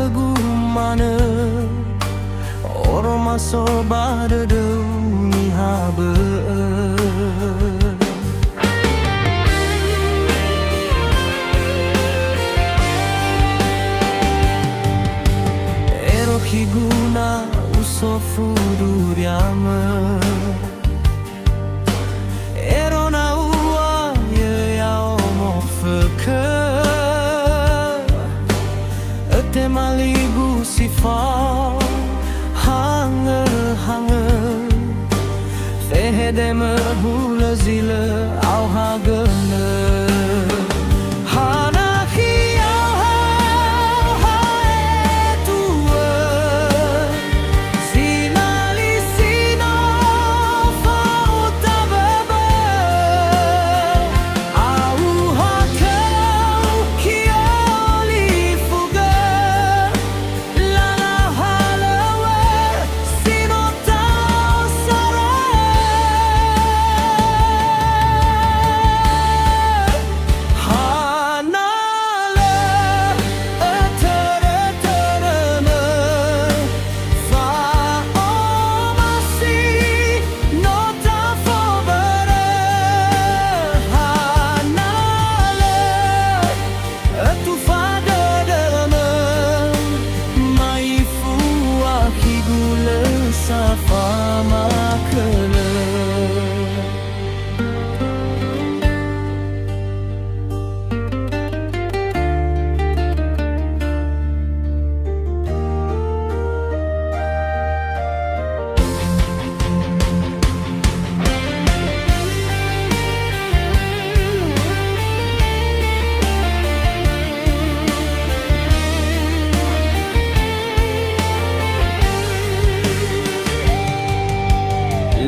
kegumana Orang masuk pada dunia Eroki guna usofu duriama Erona ua ye ya omofeke Ete maligu sifar Fehde merhula zile au hagene Hanaki au haetua Sinali sino fauta bebe Au hakau kioli fuga Lala halawe sino tau sara Fama kele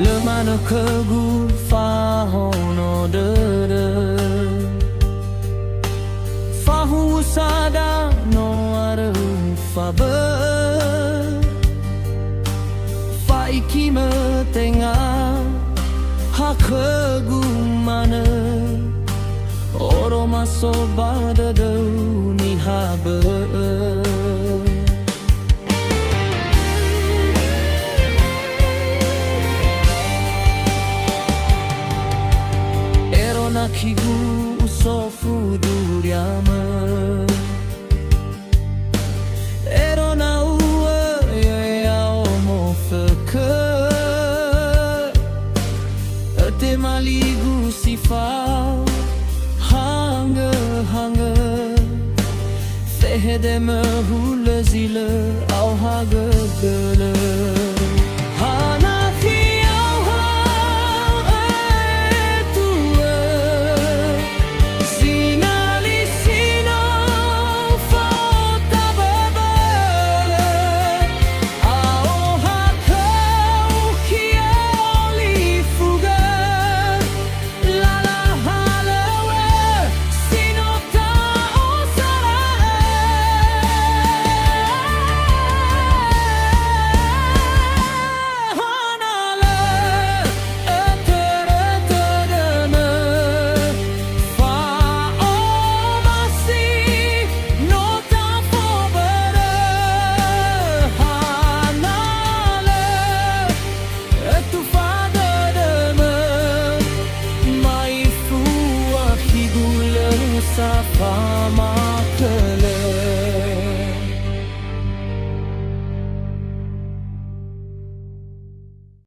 Lemana kegu fahono dede Fahu sada no are fabe Faiki me tengah ha kegu mana Oro maso bada duni habe Kigu usofu duriama Erona ua ya omofeke Ete maligu sifau hange Fehde merhula zile au hagege